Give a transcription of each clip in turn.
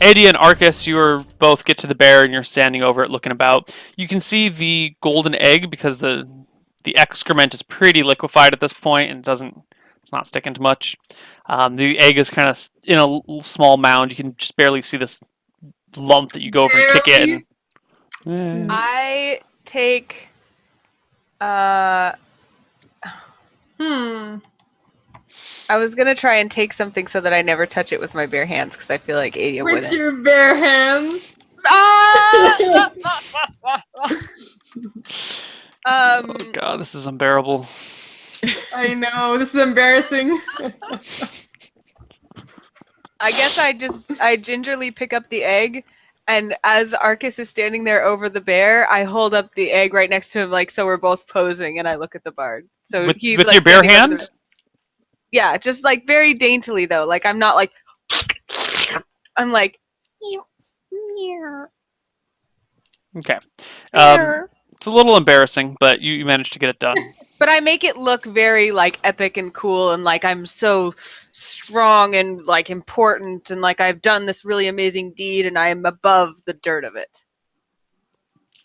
Adea and Arcas, you both get to the bear and you're standing over it looking about. You can see the golden egg because the excrement is pretty liquefied at this point and it's not sticking to much. The egg is kind of in a small mound. You can just barely see this lump that you go over and kick it. And, I take I was gonna try and take something so that I never touch it with my bare hands because I feel like Adea wouldn't. With your bare hands. Ah! oh god, this is unbearable. I know, this is embarrassing. I guess I gingerly pick up the egg, and as Arcas is standing there over the bear, I hold up the egg right next to him, like so we're both posing, and I look at the bard. So with like, your bare hand? Yeah, just like very daintily though. Like I'm not like I'm like okay. It's a little embarrassing, but you managed to get it done. But I make it look very like epic and cool and like I'm so strong and like important and like I've done this really amazing deed and I am above the dirt of it.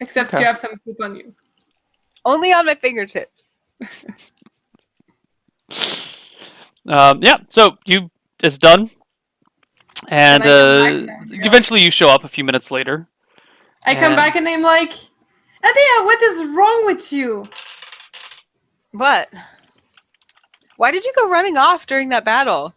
Except you have some poop on you. Only on my fingertips. Yeah, so it's done. And eventually you show up a few minutes later. I come back and I'm like, Adea, what is wrong with you? What? Why did you go running off during that battle?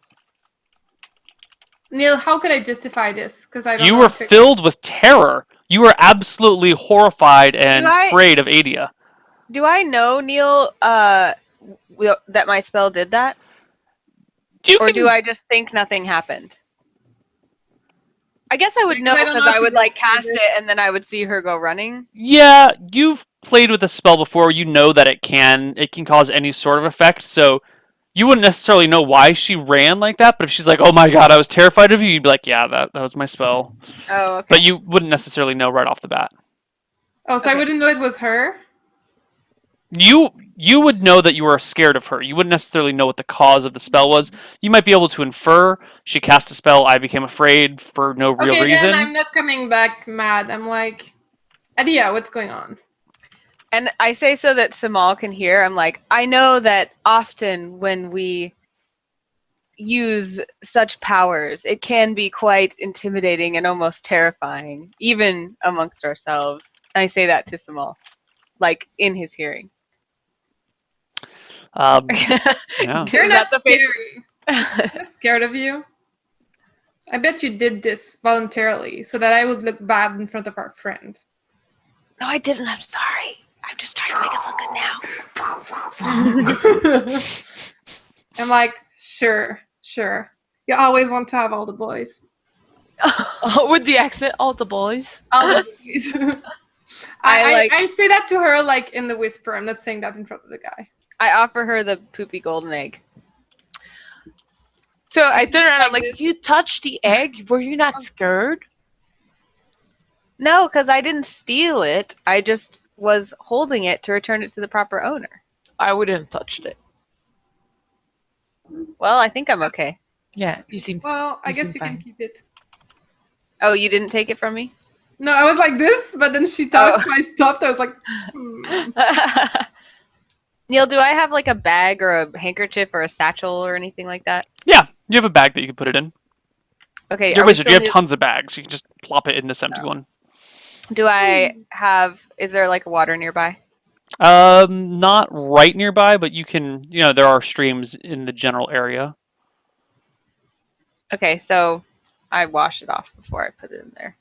Neal, how could I justify this? Because I don't You know were filled with terror. You were absolutely horrified and afraid of Adea. Do I know, Neal, that my spell did that? Or do I just think nothing happened? I guess I would know because I would like cast it and then I would see her go running. Yeah, you've played with the spell before. You know that it can cause any sort of effect. So you wouldn't necessarily know why she ran like that. But if she's like, "Oh my god, I was terrified of you," you'd be like, "Yeah, that was my spell." Oh, okay. But you wouldn't necessarily know right off the bat. Oh, so I wouldn't know it was her? You would know that you were scared of her. You wouldn't necessarily know what the cause of the spell was. You might be able to infer she cast a spell, I became afraid for no real reason. Then I'm not coming back mad. I'm like, Adea, what's going on? And I say so that Samal can hear. I'm like, I know that often when we use such powers, it can be quite intimidating and almost terrifying, even amongst ourselves. And I say that to Samal, like in his hearing. Yeah. You're not scary. I'm not scared of you. I bet you did this voluntarily so that I would look bad in front of our friend. No, I didn't. I'm sorry. I'm just trying to make us look good now. I'm like, sure. You always want to have all the boys. With the accent, all the boys. All the boys. I say that to her like in the whisper. I'm not saying that in front of the guy. I offer her the poopy golden egg. So I turn around, I'm like, you touched the egg? Were you not scared? No, because I didn't steal it. I just was holding it to return it to the proper owner. I wouldn't have touched it. Well, I think I'm okay. Yeah, you seem Well, I guess you can keep it. Oh, you didn't take it from me? No, I was like this, but then she talked, so I stopped. I was like, Neal, do I have like a bag or a handkerchief or a satchel or anything like that? Yeah, you have a bag that you can put it in. Okay. You're a wizard. You have tons of bags. You can just plop it in this empty one. Do I have... Is there like water nearby? Not right nearby, but you can... there are streams in the general area. Okay, so I wash it off before I put it in there.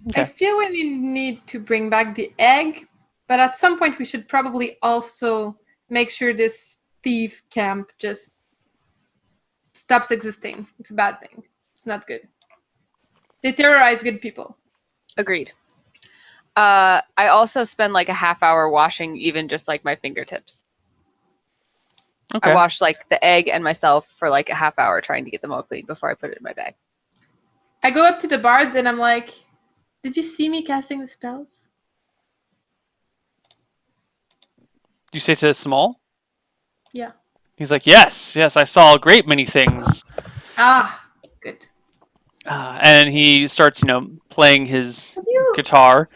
Okay. I feel we need to bring back the egg, but at some point we should probably also make sure this thief camp just stops existing. It's a bad thing. It's not good. They terrorize good people. Agreed. I also spend like a half hour washing even just like my fingertips. Okay. I wash like the egg and myself for like a half hour trying to get them all clean before I put it in my bag. I go up to the bard and I'm like, did you see me casting the spells? You say to Small? Yeah. He's like, yes, I saw a great many things. Ah, good. And he starts, playing his Could you, guitar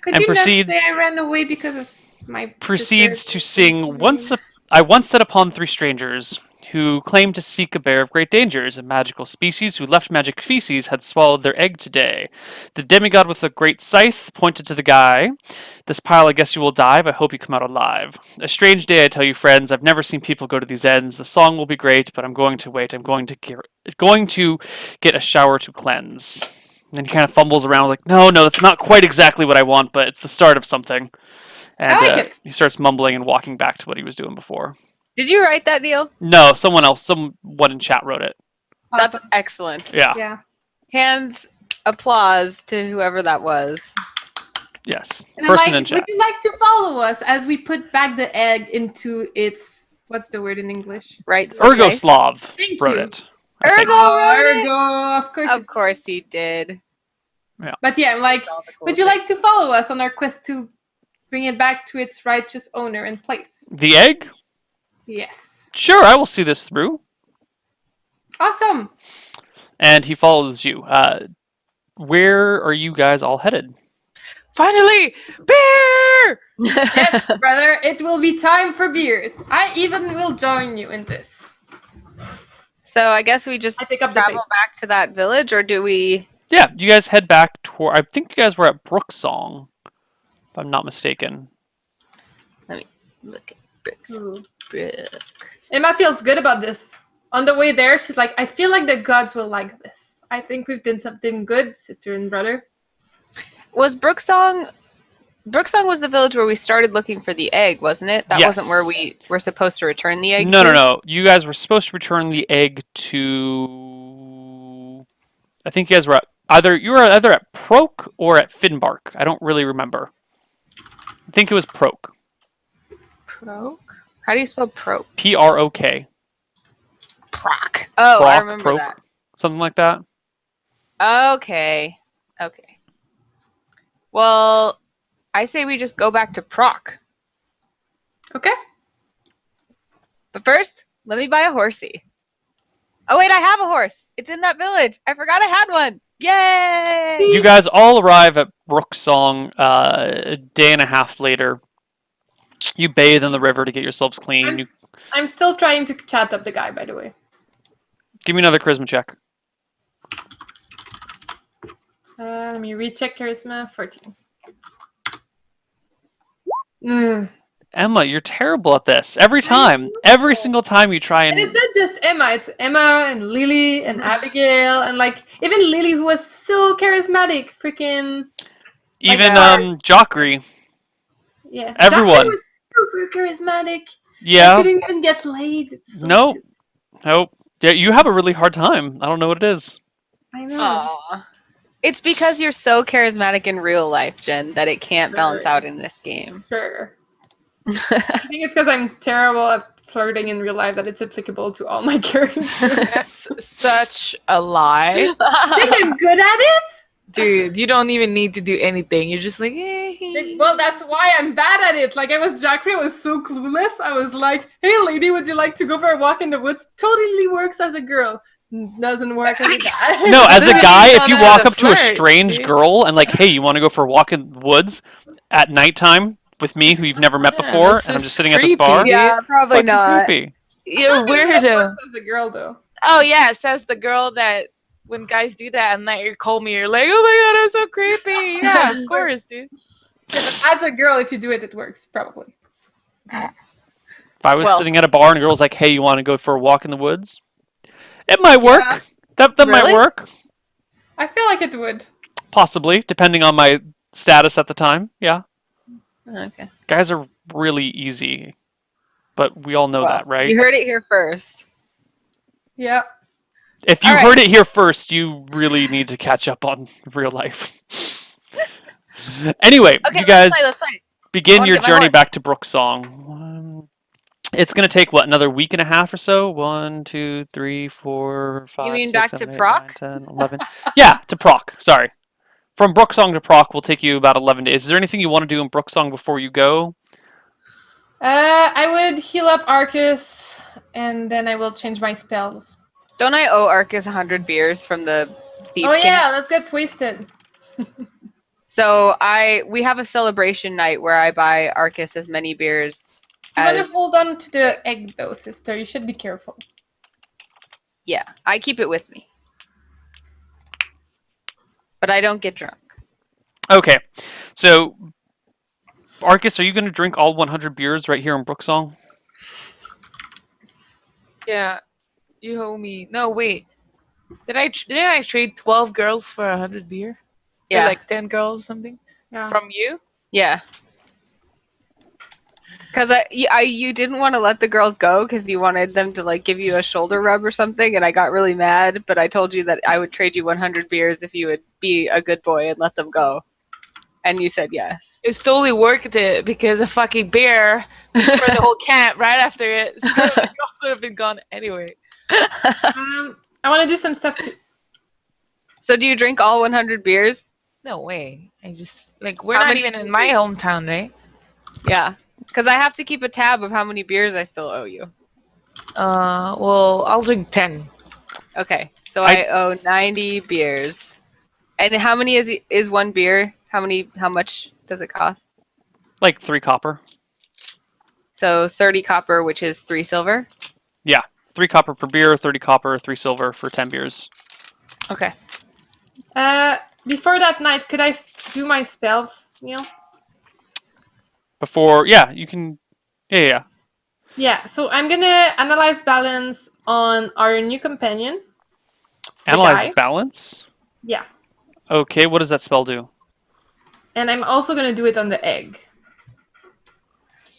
could and you not proceeds say I ran away because of my proceeds sister? to sing I once set upon three strangers who claimed to seek a bear of great dangers, a magical species who left magic feces had swallowed their egg today. The demigod with a great scythe pointed to the guy. This pile, I guess you will dive. I hope you come out alive. A strange day, I tell you, friends. I've never seen people go to these ends. The song will be great, but I'm going to wait. I'm going to get a shower to cleanse. And then he kind of fumbles around like, no, that's not quite exactly what I want, but it's the start of something. And I like it. he starts mumbling and walking back to what he was doing before. Did you write that, Neil? No, someone in chat wrote it. That's Awesome. excellent. Yeah. Yeah. Hands applause to whoever that was. Yes. And Person I'm in like, chat. would you like to follow us as we put back the egg into its, what's the word in English? Right. Ergoslav Thank wrote you. it. I think. Ergo wrote it? Ergo, of course. Of course he did. But yeah, I'm like, All the cool would you things. like to follow us on our quest to bring it back to its righteous owner and place? The egg? Yes. Sure, I will see this through. Awesome. And he follows you. Where are you guys all headed? Finally, beer! Yes, brother, it will be time for beers. I even will join you in this. So I guess we just I pick up the travel paper. back to that village, or do we? Yeah, you guys head back toward. I think you guys were at Brooksong, if I'm not mistaken. Look at bricks. Ooh. Bricks. Emma feels good about this. On the way there, she's like, I feel like the gods will like this. I think we've done something good, sister and brother. Was Brooksong? Brooksong was the village where we started looking for the egg, wasn't it? That wasn't where Yes. we were supposed to return the egg. No. You guys were supposed to return the egg to. I think you guys were you were either at Proke or at Finbark. I don't really remember. I think it was Proke. Proke? How do you spell proke? Prok. Proc. Oh, I Proc, remember Proke, that. something like that. Okay. Well, I say we just go back to Proc. Okay? But first, let me buy a horsey. Oh wait, I have a horse. It's in that village. I forgot I had one. Yay! You guys all arrive at Brooksong a day and a half later. You bathe in the river to get yourselves clean. I'm still trying to chat up the guy, by the way. Give me another charisma check. Let me recheck charisma. 14. Emma, you're terrible at this. Every time. Every single time you try And and... it's not just Emma, it's Emma and Lily and Abigail and like even Lily, who was so charismatic. Freaking Even like, Jockry. yeah. Everyone. Jackie was super charismatic. I Yeah. couldn't even get laid. It's so Nope. cute. Nope. Yeah, you have a really hard time. I don't know what it is. I know. Aw. It's because you're so charismatic in real life, Jen, that it can't balance Sure. out in this game. Sure. I think it's because I'm terrible at flirting in real life that it's applicable to all my characters. That's such a lie. I think I'm good at it. Dude, you don't even need to do anything. You're just like, eh. Well, that's why I'm bad at it. Like, Jackery was so clueless. I was like, hey, lady, would you like to go for a walk in the woods? Totally works as a girl. Doesn't work as a guy. No, as a Doesn't guy, mean if you you don't know how walk to up to a flirt, strange dude. girl and like, hey, you want to go for a walk in the woods at nighttime with me, who you've never met Yeah, before, that's and I'm just just sitting at this creepy, bar? dude. Yeah, probably Fucking not. creepy. You're a It weirdo. works as a girl, though. Oh, yeah, it says the girl that when guys do that and that you call me, you're like, oh my god, I'm so creepy. Yeah, of course, dude. Yeah, but as a girl, if you do it, it works, probably. If I was Well- sitting at a bar and a girl's like, hey, you want to go for a walk in the woods? It might work. Yeah. That might Really? work. I feel like it would. Possibly, depending on my status at the time. Yeah. Okay. Guys are really easy. But we all know Well, that, right? You heard it here first. Yeah. If you All right. heard it here first, you really need to catch up on real life. Anyway, Okay, you guys let's play. I begin wanna your get my journey horse. back to Brooksong. It's going to take, what, another week and a half or so? 1, 2, 3, 4, 5, mean 6, back 7, to 8, Proc? 9, 10, 11. Yeah, to Proc. Sorry. From Brooksong to Proc will take you about 11 days. Is there anything you want to do in Brooksong before you go? I would heal up Arcas, and then I will change my spells. Don't I owe Arcas 100 beers from the thief Oh camp. yeah, let's get twisted. So we have a celebration night where I buy Arcas as many beers You want to as hold on to the egg though, sister. You should be careful. yeah, I keep it with me. But I don't get drunk. Okay, so Arcas, are you going to drink all 100 beers right here in Brooksong? Yeah, you owe me. No, wait. Didn't I trade 12 girls for 100 beer? Yeah. Or like 10 girls or something Yeah. from you? Yeah. Because you didn't want to let the girls go because you wanted them to like give you a shoulder rub or something, and I got really mad. But I told you that I would trade you 100 beers if you would be a good boy and let them go, and you said yes. It's totally worth it because a fucking bear destroyed the whole camp right after it. So the girls would have been gone anyway. I want to do some stuff too. So do you drink all 100 beers? No way. I just like we're How not many even do in you my drink? hometown, right? Yeah. Because I have to keep a tab of how many beers I still owe you. Well, I'll drink 10. Okay. So I owe 90 beers. And how many is one beer? How much does it cost? Like 3 copper. So 30 copper, which is 3 silver. Yeah, 3 copper per beer, 30 copper, 3 silver for 10 beers. Okay. Before that night, could I do my spells, Neil? Before, yeah, you can, yeah. Yeah, so I'm gonna analyze balance on our new companion. Analyze guy. balance. Yeah. Okay, what does that spell do? And I'm also gonna do it on the egg.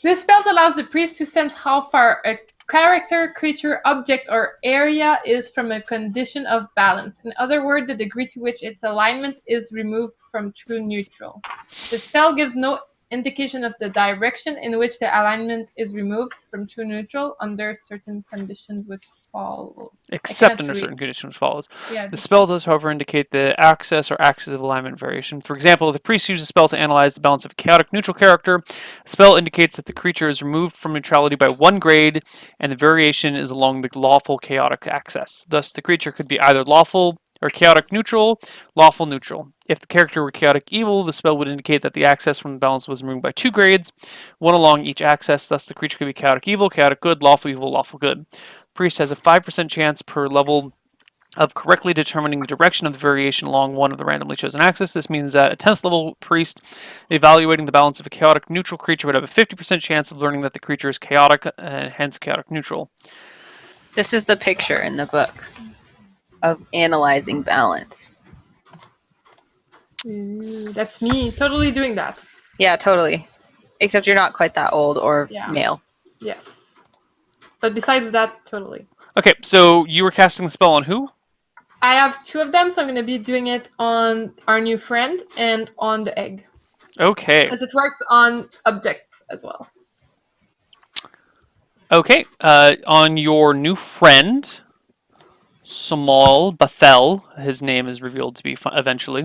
This spell allows the priest to sense how far a character, creature, object, or area is from a condition of balance. In other words, the degree to which its alignment is removed from true neutral. The spell gives no indication of the direction in which the alignment is removed from true neutral under certain conditions which follow. Except under read. certain conditions follows. Yeah, The spell does, however, indicate the axis or axis of alignment variation. For example, if the priest uses a spell to analyze the balance of a chaotic neutral character, the spell indicates that the creature is removed from neutrality by 1 grade, and the variation is along the lawful chaotic axis. Thus, the creature could be either lawful or chaotic neutral, lawful neutral. If the character were chaotic evil, the spell would indicate that the axis from the balance was removed by 2 grades, 1 along each axis. Thus, the creature could be chaotic good, lawful good. Priest has a 5% chance per level of correctly determining the direction of the variation along one of the randomly chosen axes. This means that a 10th level priest evaluating the balance of a chaotic neutral creature would have a 50% chance of learning that the creature is chaotic and hence chaotic neutral. This is the picture in the book of analyzing balance. That's me totally doing that. Yeah, totally. Except you're not quite that old or Yeah. male. Yes. But besides that, totally. Okay, so you were casting the spell on who? I have 2 of them, so I'm going to be doing it on our new friend and on the egg. Okay. Because it works on objects as well. Okay, on your new friend, Samal Bathel, his name is revealed to be eventually.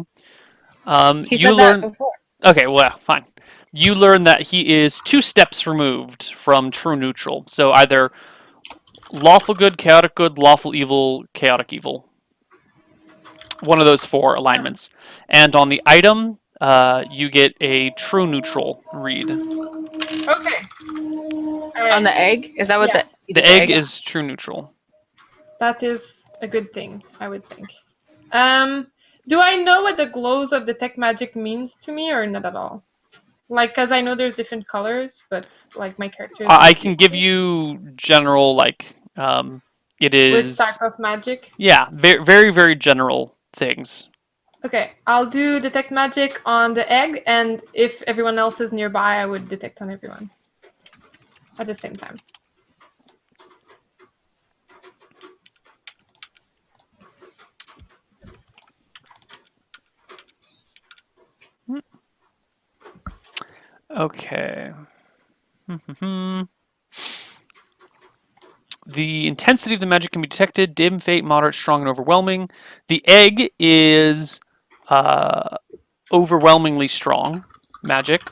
He you said learn. that before. Okay, well, fine. You learn that he is 2 steps removed from true neutral. So either lawful good, lawful evil, chaotic evil. One of those 4 alignments. And on the item, you get a true neutral read. Okay. On the egg? Is that what Yeah. The egg is true neutral. That is a good thing, I would think. Do I know what the glows of detect magic means to me or not at all? Like, because I know there's different colors, but like my character. I can give you general, like, it is. Which type of magic? Yeah, very, very, very general things. Okay, I'll do detect magic on the egg, and if everyone else is nearby, I would detect on everyone at the same time. Okay. The intensity of the magic can be detected: dim, faint, moderate, strong, and overwhelming. The egg is overwhelmingly strong magic.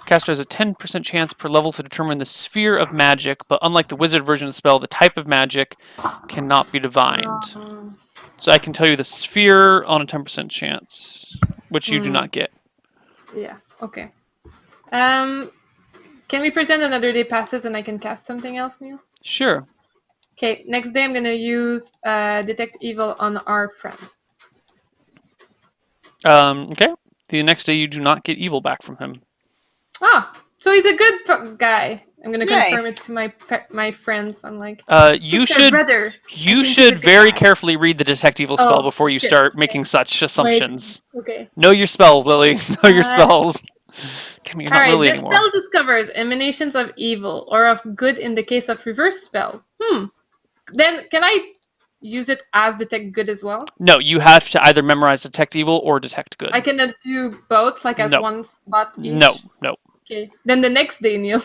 Caster has a 10% chance per level to determine the sphere of magic, but unlike the wizard version of the spell, the type of magic cannot be divined. So I can tell you the sphere on a 10% chance, which you do not get. Yeah. Okay. Can we pretend another day passes and I can cast something else new? Sure. Okay. Next day I'm gonna use detect evil on our friend. Okay. The next day you do not get evil back from him. Ah, so he's a good guy. I'm gonna confirm Nice. it to my friends. I'm like, You "Sister, should brother. you I should think he's a good very guy." carefully read the detect evil spell Oh, before you shit. start Okay. making such assumptions. Okay. Know your spells, Lily. Know your spells. Damn, you're not All right. Lily This anymore. spell discovers emanations of evil or of good in the case of reverse spell. Then can I use it as detect good as well? No, you have to either memorize detect evil or detect good. I cannot do both, like as No. one spot each. No. Okay. Then the next day, Neil.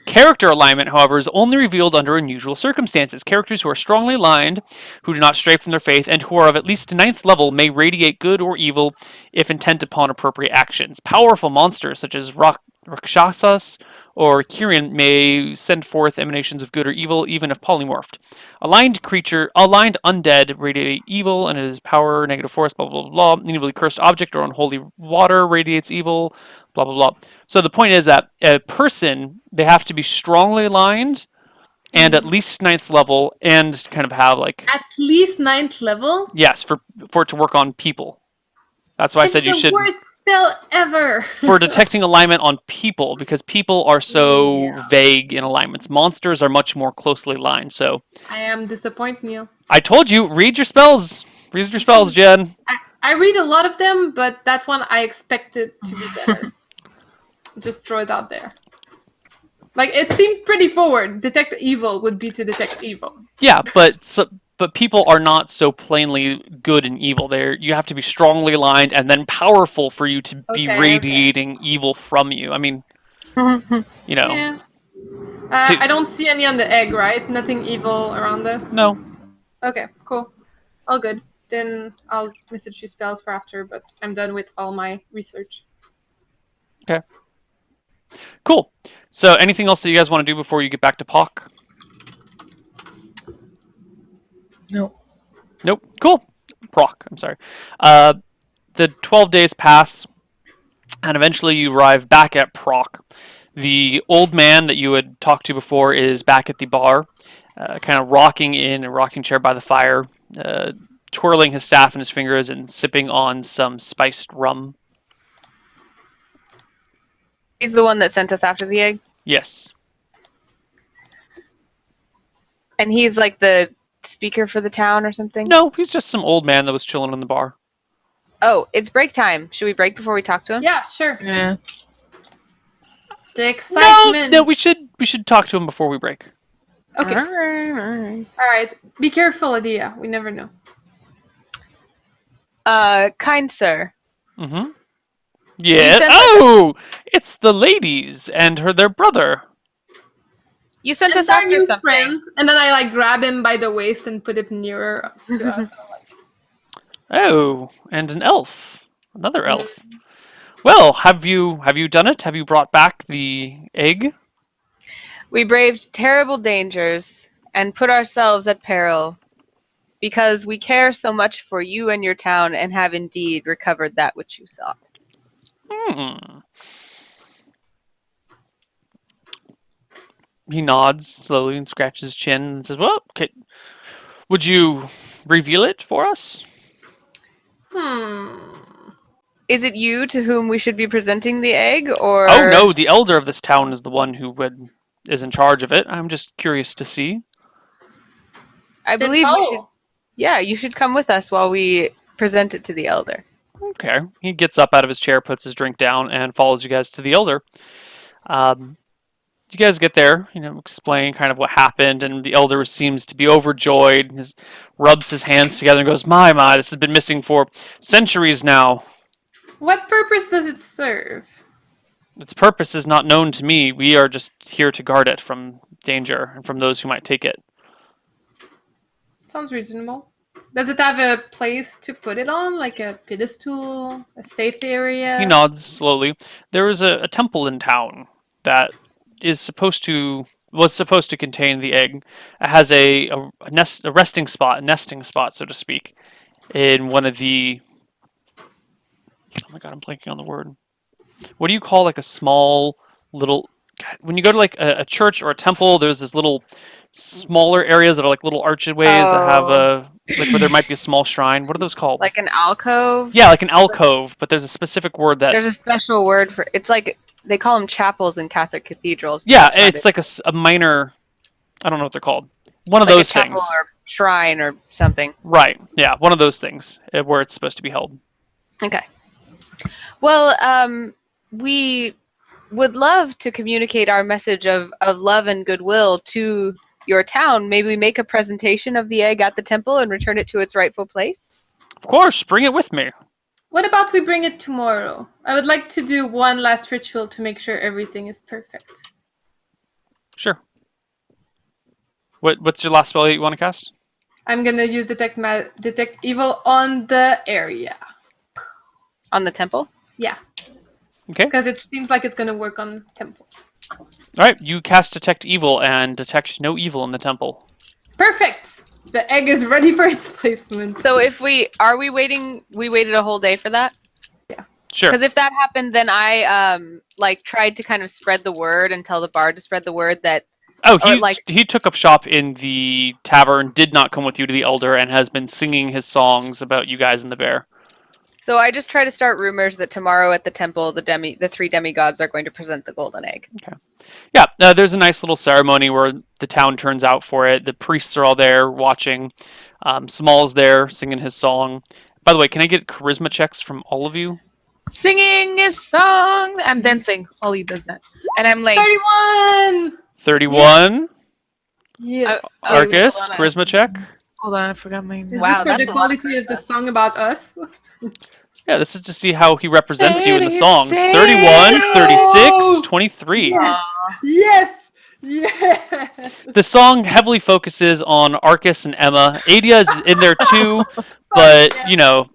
Character alignment, however, is only revealed under unusual circumstances. Characters who are strongly aligned, who do not stray from their faith, and who are of at least 9th level may radiate good or evil if intent upon appropriate actions. Powerful monsters such as Rakshasas or Kirin may send forth emanations of good or evil, even if polymorphed. Aligned undead radiate evil, and it is power, negative force, blah, blah, blah, blah. An evilly cursed object or unholy water radiates evil, blah, blah, blah. So the point is that a person, they have to be strongly aligned and at least 9th level and kind of have like... At least 9th level? Yes, for it to work on people. That's why I said you should... It's the worst spell ever! For detecting alignment on people, because people are so vague in alignments. Monsters are much more closely aligned, so... I am disappointed, Neil. I told you, read your spells! Read your spells, Jen! I read a lot of them, but that one I expected to be better. Just throw it out there. Like, it seemed pretty forward. Detect evil would be to detect evil. Yeah, but people are not so plainly good and evil. You have to be strongly aligned and then powerful for you to be radiating evil from you. I mean, you know. Yeah. I don't see any on the egg, right? Nothing evil around us? No. Okay, cool. All good. Then I'll message you spells for after, but I'm done with all my research. Okay. Cool. So anything else that you guys want to do before you get back to POC? No. Nope. Cool. Proc, I'm sorry. The 12 days pass, and eventually you arrive back at Proc. The old man that you had talked to before is back at the bar, kind of rocking in a rocking chair by the fire, twirling his staff in his fingers and sipping on some spiced rum. He's the one that sent us after the egg? Yes. And he's like the speaker for the town or something? No, he's just some old man that was chilling in the bar. Oh, it's break time. Should we break before we talk to him? Yeah, sure. Yeah. The excitement. No, we should talk to him before we break. Okay. All right. All right. Be careful, Adea. We never know. Kind sir. Mm-hmm. Yeah. sent Oh, it's the ladies and their brother. You sent And us our after new something. friend, and then I like grab him by the waist and put him nearer to us. Oh, and an elf. Another elf. Well, have you done it? Have you brought back the egg? We braved terrible dangers and put ourselves at peril because we care so much for you and your town and have indeed recovered that which you sought. He nods slowly and scratches his chin and says, well, okay. Would you reveal it for us? Is it you to whom we should be presenting the egg, or... Oh, no, the elder of this town is the one who is in charge of it. I'm just curious to see. I believe we should... Yeah, you should come with us while we present it to the elder. Okay. He gets up out of his chair, puts his drink down, and follows you guys to the elder. You guys get there, explain kind of what happened, and the elder seems to be overjoyed. Rubs his hands together and goes, my, this has been missing for centuries now. What purpose does it serve? Its purpose is not known to me. We are just here to guard it from danger and from those who might take it. Sounds reasonable. Does it have a place to put it on, like a pedestal, a safe area? He nods slowly. There is a temple in town that was supposed to contain the egg. It has a resting spot, a nesting spot, so to speak, in one of the. Oh my god, I'm blanking on the word. What do you call like a small little? When you go to like a church or a temple, there's this little smaller areas that are like little archways that have a like where there might be a small shrine. What are those called? Like an alcove? Yeah, like an alcove, but there's a specific word that. There's a special word for it's like they call them chapels in Catholic cathedrals. but Yeah, that's not it's it. like a minor. I don't know what they're called. One of Like a those chapel things. or shrine or something. Right. Yeah, one of those things where it's supposed to be held. Okay. Well, we would love to communicate our message of love and goodwill to your town. Maybe we make a presentation of the egg at the temple and return it to its rightful place. Of course, bring it with me. What about we bring it tomorrow? I would like to do one last ritual to make sure everything is perfect. Sure. What's your last spell that you want to cast? I'm gonna use detect evil on the area. On the temple? Yeah. Okay. Because it seems like it's gonna work on the temple. All right. You cast detect evil and detect no evil in the temple. Perfect. The egg is ready for its placement. So if we waited a whole day for that? Sure. Because if that happened, then I tried to kind of spread the word and tell the bard to spread the word that. Oh, or, he took up shop in the tavern, did not come with you to the Elder, and has been singing his songs about you guys and the bear. So I just try to start rumors that tomorrow at the temple, the three demigods are going to present the golden egg. Okay. Yeah, there's a nice little ceremony where the town turns out for it. The priests are all there watching. Small's there singing his song. By the way, can I get charisma checks from all of you? Singing a song. I'm dancing. Holly does that. And I'm like, 31! 31. Yes. Arcas, hold on. charisma check. hold on, I forgot my Is Wow, this for the that's a lot of quality of the song about us? Yeah, this is to see how he represents you in the Thirty songs. six. 31, 36, 23. Yes! Yes! Yes! The song heavily focuses on Arcas and Emma. Adea is in there too, but, you know,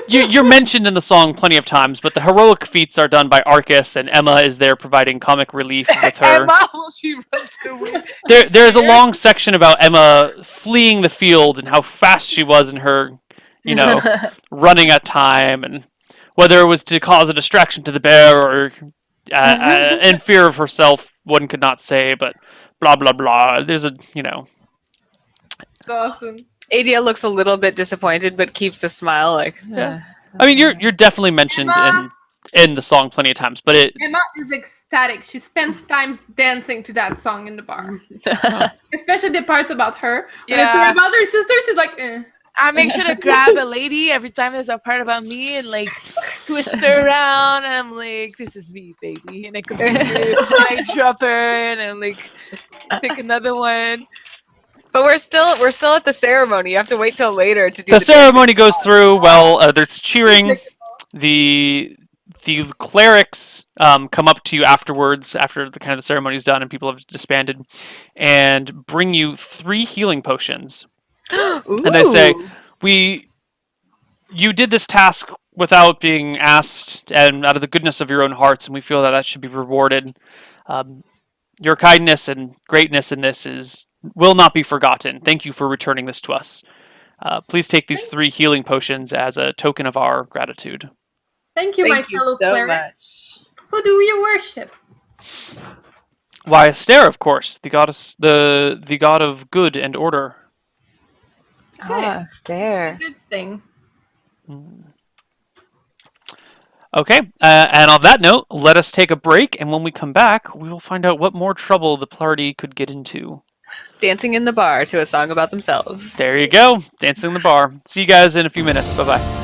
you're mentioned in the song plenty of times, but the heroic feats are done by Arcas, and Emma is there providing comic relief with her. Emma, she runs away. There's a long section about Emma fleeing the field and how fast she was in her, you know, running at time, and whether it was to cause a distraction to the bear or in fear of herself, one could not say, but blah, blah, blah. There's a, you know. It's awesome. Adea looks a little bit disappointed, but keeps the smile like. Yeah. I mean, you're definitely mentioned Emma! in the song plenty of times, but it. Emma is ecstatic. She spends time dancing to that song in the bar. Especially the parts about her. When it's Yeah. about her sister, she's like, eh. I make sure to grab a lady every time there's a part about me and like twist her around, and I'm like, "This is me, baby," and I continue, and I drop her, and I'm like, pick another one. But we're still at the ceremony. You have to wait till later to do The ceremony goes through well. There's cheering. The clerics come up to you afterwards, after the kind of the ceremony's done and people have disbanded, and bring you 3 healing potions. And they say, you did this task without being asked and out of the goodness of your own hearts, and we feel that should be rewarded. Your kindness and greatness in this will not be forgotten. Thank you for returning this to us. Please take these 3 healing potions as a token of our gratitude. Thank you, my fellow cleric. Who do you worship? Why, Adea, of course, the goddess, the god of good and order. Ah, stare. Good thing. Okay, and on that note, let us take a break, and when we come back, we will find out what more trouble the party could get into. Dancing in the bar to a song about themselves. There you go, dancing in the bar. See you guys in a few minutes. Bye-bye.